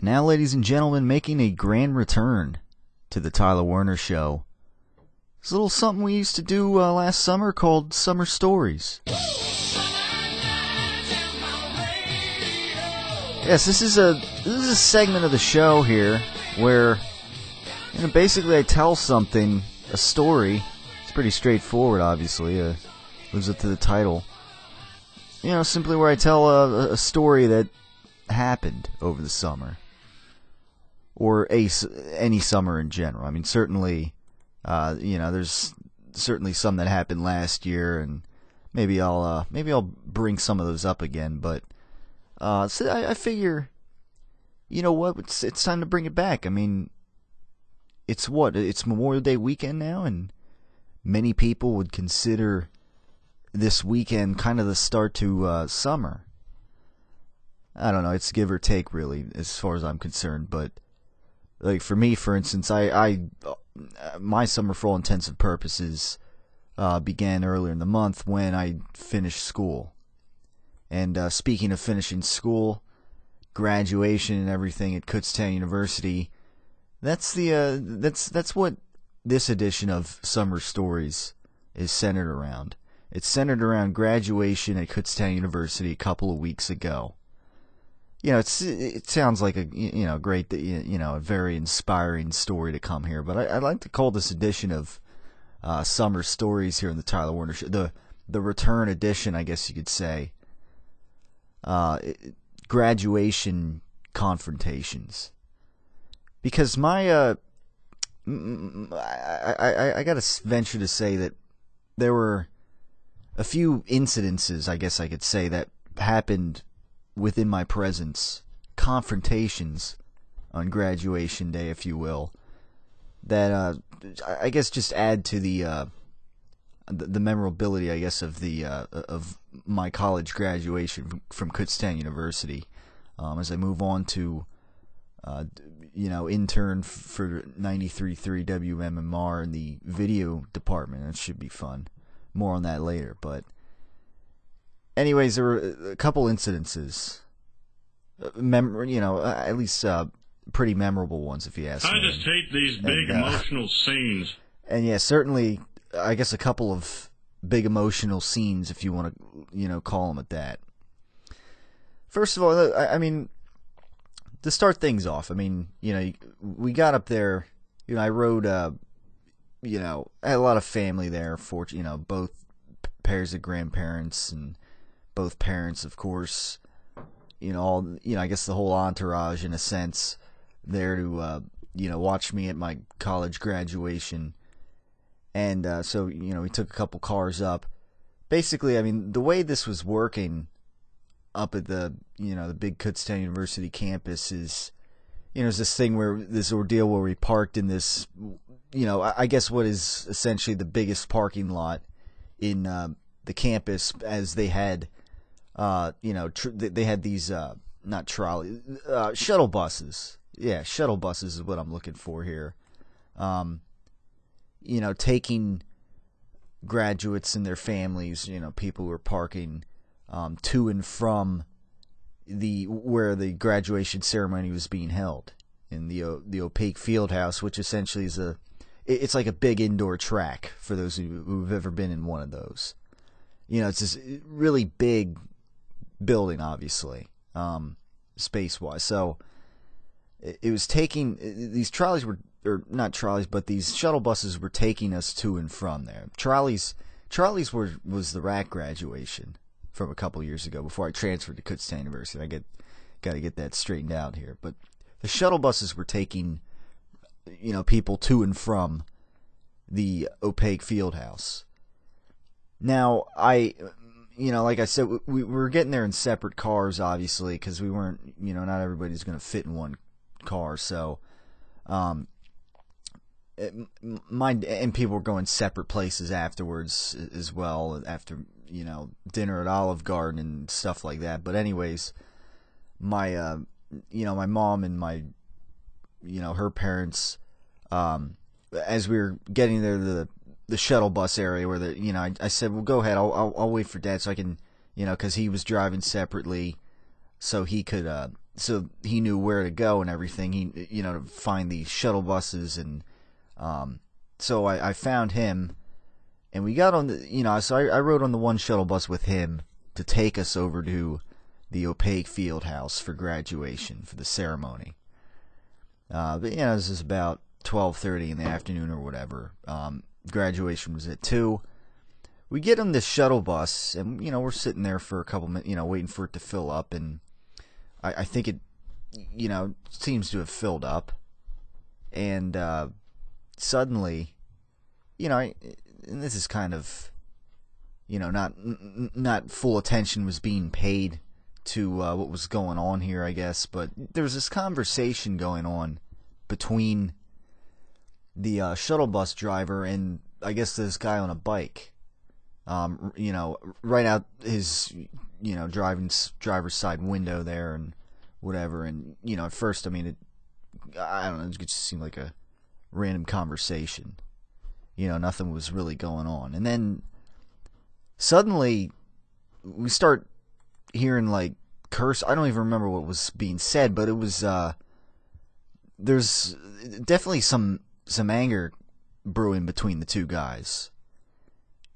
Now, ladies and gentlemen, making a grand return to the Tyler Werner Show. It's a little something we used to do last summer called Summer Stories. Yes, this is a segment of the show here where basically I tell something, a story. It's pretty straightforward, obviously. Lives up to the title. Simply where I tell a story that happened over the summer. Or any summer in general. I mean, certainly, there's certainly some that happened last year, and maybe I'll bring some of those up again. But so I figure, it's time to bring it back. I mean, it's Memorial Day weekend now, and many people would consider this weekend kind of the start to summer. I don't know, it's give or take really, as far as I'm concerned, but like for me, for instance, my summer, for all intents and purposes, began earlier in the month when I finished school. And speaking of finishing school, graduation and everything at Kutztown University, that's what this edition of Summer Stories is centered around. It's centered around graduation at Kutztown University a couple of weeks ago. It sounds like a great, a very inspiring story to come here. But I'd like to call this edition of Summer Stories here in the Tyler Werner Show, the return edition, I guess you could say. Graduation Confrontations, because I gotta venture to say that there were a few incidences, I guess I could say, that happened within my presence, confrontations on graduation day, if you will, that I guess just add to the memorability, I guess, of my college graduation from Kutztown University. As I move on to intern for 93.3 WMMR in the video department. That should be fun. More on that later, but anyways, there were a couple incidences, at least pretty memorable ones, if you ask me. I just hate these big emotional scenes. And yeah, certainly, I guess a couple of big emotional scenes, if you want to, call them at that. First of all, I mean, to start things off, I mean, we got up there. I rode. I had a lot of family there. Both pairs of grandparents and both parents, of course. I guess the whole entourage, in a sense, there to watch me at my college graduation. And so we took a couple cars up. Basically, I mean, the way this was working up at the the big Kutztown University campus is, it's this ordeal where we parked in this, I guess what is essentially the biggest parking lot in the campus, as they had, they had these not trolley, shuttle buses. Yeah, shuttle buses is what I'm looking for here. Taking graduates and their families, people who are parking to and from where the graduation ceremony was being held in the opaque field house, which essentially is it's like a big indoor track for those who've ever been in one of those. It's this really big building, obviously, space-wise. So it was taking these trolleys were, or not trolleys, but these shuttle buses were taking us to and from there. Trolleys was the RAC graduation from a couple years ago before I transferred to Kutztown University. Got to get that straightened out here. But the shuttle buses were taking people to and from the opaque field house. Now, like I said, we were getting there in separate cars, obviously, because we weren't, not everybody's going to fit in one car. So, and people were going separate places afterwards as well, after, dinner at Olive Garden and stuff like that. But anyways, my mom and my, her parents, as we were getting there to the shuttle bus area where I said, well, go ahead, I'll wait for Dad so I can, because he was driving separately, so he could, so he knew where to go and everything. He, to find these shuttle buses, and so I found him, and we got on the, so I rode on the one shuttle bus with him to take us over to the opaque field house for graduation, for the ceremony. But this is about 12:30 in the afternoon or whatever. Graduation was at 2. We get on this shuttle bus, and we're sitting there for a couple minutes, waiting for it to fill up, and I think it, seems to have filled up, and suddenly, and this is kind of, not full attention was being paid to what was going on here, I guess, but there was this conversation going on between the shuttle bus driver and I guess this guy on a bike. Right out his, driver's side window there and whatever. And, at first, I mean, I don't know, it just seemed like a random conversation. Nothing was really going on. And then suddenly we start hearing like curse. I don't even remember what was being said, but it was, there's definitely some anger brewing between the two guys.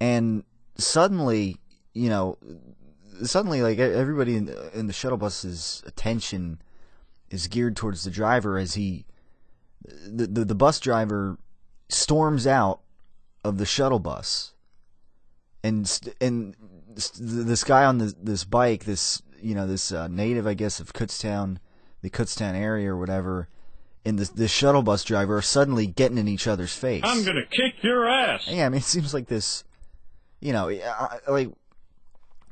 And suddenly, like everybody in the shuttle bus's attention is geared towards the driver as the bus driver storms out of the shuttle bus, and this guy on this bike, this native, I guess, of Kutztown, the Kutztown area or whatever, and the shuttle bus driver are suddenly getting in each other's face. I'm gonna kick your ass. Yeah, I mean, it seems like this, like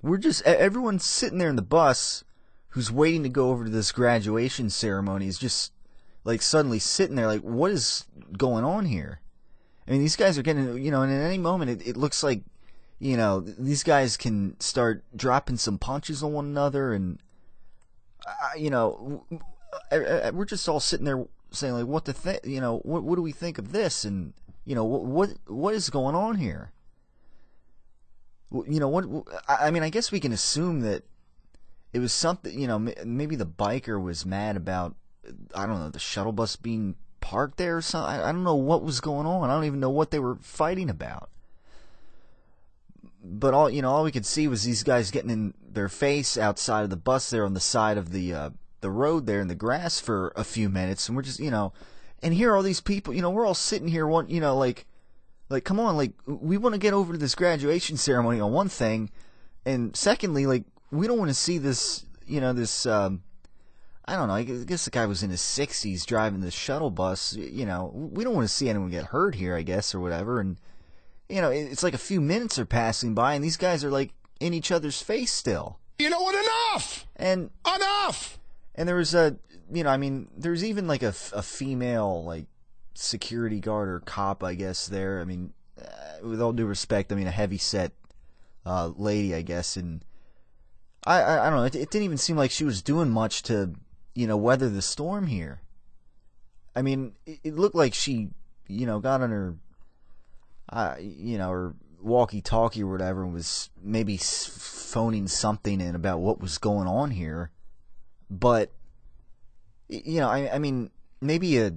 we're just, everyone's sitting there in the bus who's waiting to go over to this graduation ceremony is just like suddenly sitting there like, what is going on here? I mean, these guys are getting, and at any moment it looks like, these guys can start dropping some punches on one another, and we're just all sitting there saying like, what to think, what do we think of this, and what is going on here? What I mean, I guess we can assume that it was something, maybe the biker was mad about, I don't know, the shuttle bus being parked there or something. I don't know what was going on. I don't even know what they were fighting about. But all we could see was these guys getting in their face outside of the bus there on the side of the road there in the grass for a few minutes, and we're just, and here are all these people, we're all sitting here, like come on, like we want to get over to this graduation ceremony on one thing, and secondly, like we don't want to see this, this I don't know, I guess the guy was in his 60s driving the shuttle bus, we don't want to see anyone get hurt here, I guess, or whatever, and it's like a few minutes are passing by, and these guys are like in each other's face still. You know what? Enough! Enough! And there was there's even like a female, like, security guard or cop, I guess, there. I mean, with all due respect, I mean, a heavy-set lady, I guess, and I don't know, it didn't even seem like she was doing much to, weather the storm here. I mean, it looked like she, got on her, her walkie-talkie or whatever, and was maybe phoning something in about what was going on here. But, I mean, maybe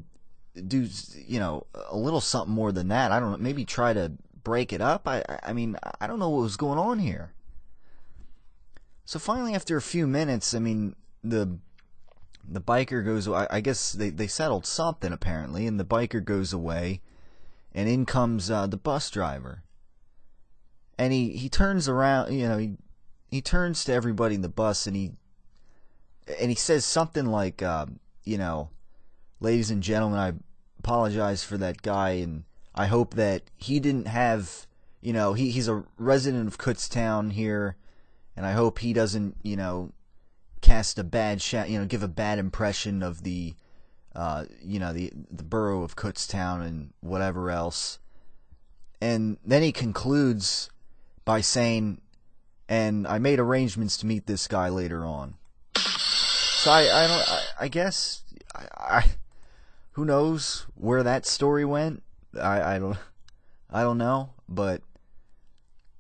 do, a little something more than that. I don't know, maybe try to break it up. I mean, I don't know what was going on here. So finally, after a few minutes, I mean, the biker goes away. I guess they settled something, apparently, and the biker goes away, and in comes the bus driver. And he turns around, he turns to everybody in the bus, and he says something like, ladies and gentlemen, I apologize for that guy, and I hope that he didn't have, he's a resident of Kutztown here, and I hope he doesn't, cast a bad give a bad impression of the, the borough of Kutztown and whatever else. And then he concludes by saying, and I made arrangements to meet this guy later on. So I guess, who knows where that story went? I don't know, but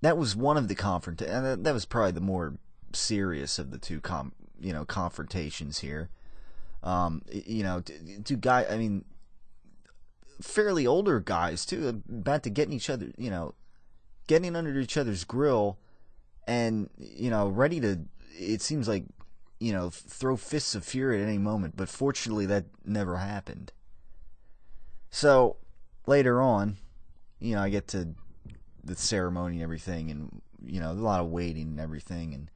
that was one of the that was probably the more serious of the two confrontations here. two guys, I mean, fairly older guys too, about to get in each other, getting under each other's grill, and ready to, it seems like, throw fists of fury at any moment. But fortunately, that never happened. So later on, I get to the ceremony and everything, and a lot of waiting and everything, and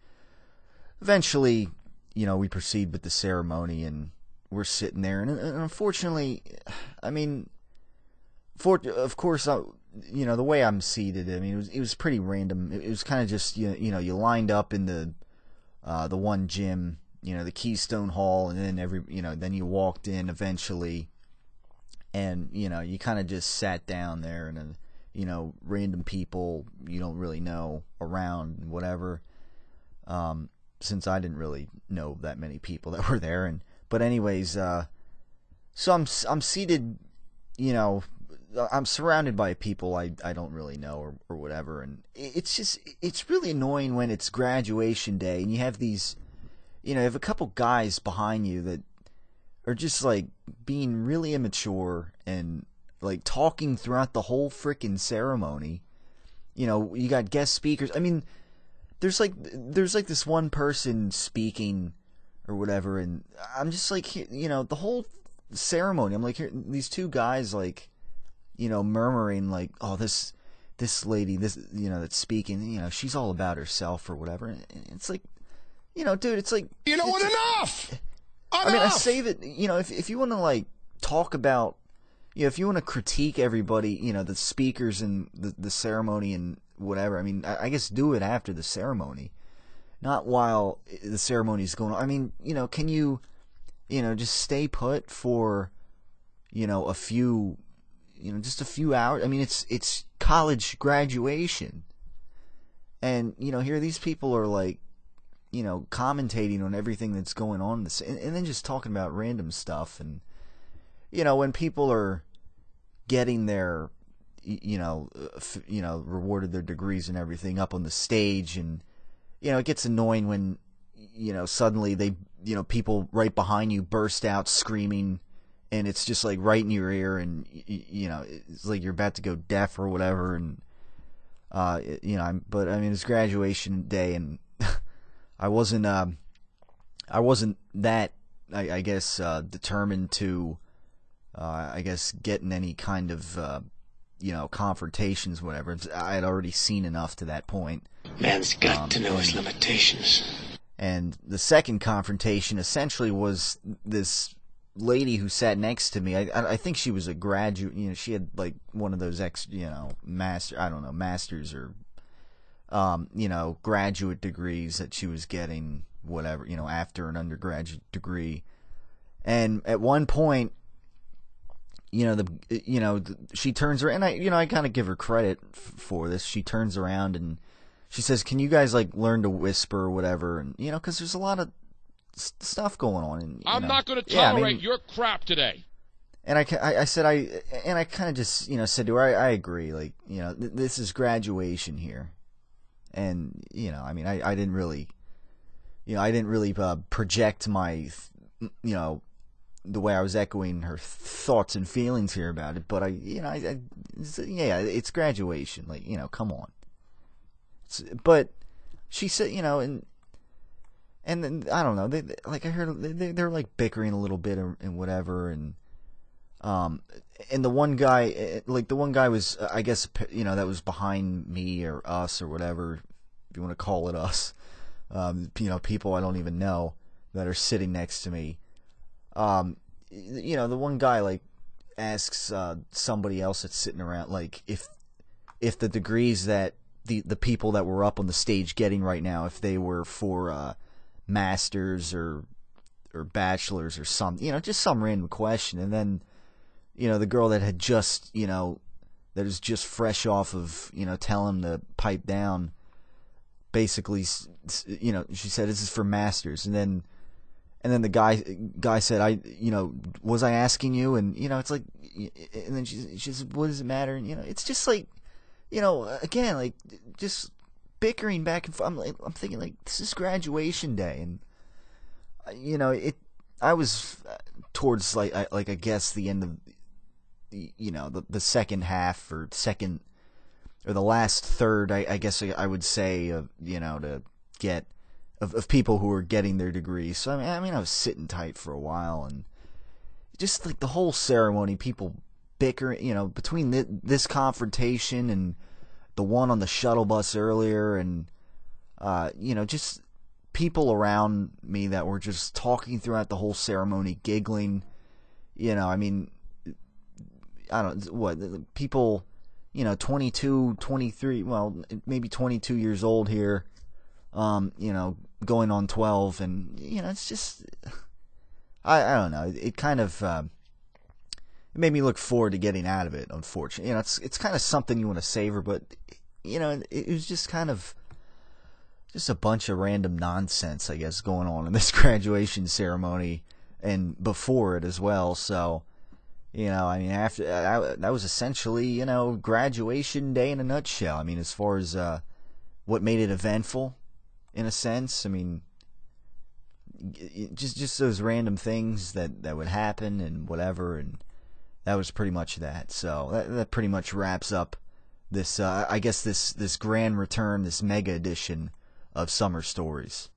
eventually, we proceed with the ceremony, and we're sitting there, and unfortunately, I mean, of course, the way I'm seated, I mean, it was pretty random. It was kind of just, you lined up in the one gym, the Keystone Hall, and then then you walked in eventually, and you kind of just sat down there, and random people you don't really know around and whatever. Since I didn't really know that many people that were there, but anyways, so I'm seated, I'm surrounded by people I don't really know or whatever, and it's really annoying when it's graduation day and you have these, you have a couple guys behind you that are just like being really immature and like talking throughout the whole freaking ceremony. You got guest speakers. I mean, there's like this one person speaking or whatever, and I'm just like, the whole ceremony, I'm like, here, these two guys like, murmuring like, oh, this lady, this, that's speaking, she's all about herself or whatever. And it's like, dude, it's like, what, enough! I mean, I say that, if you want to like talk about, if you want to critique everybody, the speakers and the ceremony and whatever, I mean, I guess do it after the ceremony, not while the ceremony is going on. I mean, can you, just stay put for, a few, just a few hours? I mean, it's college graduation, and here these people are like, commentating on everything that's going on, and then just talking about random stuff. And when people are getting their, rewarded their degrees and everything up on the stage, and it gets annoying when suddenly they, people right behind you burst out screaming, and it's just like right in your ear, and it's like you're about to go deaf or whatever. And but I mean, it's graduation day, and I wasn't that, I guess, determined to, I guess, get in any kind of, confrontations, whatever. I had already seen enough to that point. Man's got to know his limitations. And the second confrontation essentially was this lady who sat next to me. I think she was a graduate. She had like one of those masters or graduate degrees that she was getting, whatever, after an undergraduate degree. And at one point, she turns around, and I kind of give her credit for this. She turns around and she says, "Can you guys like learn to whisper or whatever?" And because there's a lot of stuff going on. And I'm not going to tolerate your crap today. And I said, I kind of just said to her, I agree. Like this is graduation here. And I mean, I didn't really, project my, the way I was echoing her thoughts and feelings here about it. But it's graduation. Like, come on. But she said, and then I don't know. I heard they're like bickering a little bit and whatever. And the one guy, was, I guess, that was behind me or us or whatever, if you want to call it us, people I don't even know that are sitting next to me. The one guy like asks somebody else that's sitting around, like, if the degrees that the people that were up on the stage getting right now, if they were for masters or bachelors or just some random question. And then the girl that had just, that is just fresh off of, telling him to pipe down, basically, she said, "This is for masters." And then the guy said, "Was I asking you?" And, it's like, and then she said, "What does it matter?" And, it's just like, again, like, just bickering back and forth. I'm thinking, like, this is graduation day. And, I was towards like I guess the end of the second half or the last third. I guess I would say to get of people who were getting their degrees. So I mean I was sitting tight for a while, and just like the whole ceremony, people bickering, between this confrontation and the one on the shuttle bus earlier, and just people around me that were just talking throughout the whole ceremony, giggling. I mean, I don't what people, 22, 23, well, maybe 22 years old here, going on 12, and it's just I don't know. It kind of it made me look forward to getting out of it. Unfortunately, it's kind of something you want to savor, but it was just kind of just a bunch of random nonsense, I guess, going on in this graduation ceremony and before it as well. So, I mean, after that was essentially, graduation day in a nutshell. I mean, as far as what made it eventful, in a sense, I mean, just those random things that would happen and whatever, and that was pretty much that. So that pretty much wraps up this, I guess this grand return, this mega edition of Summer Stories.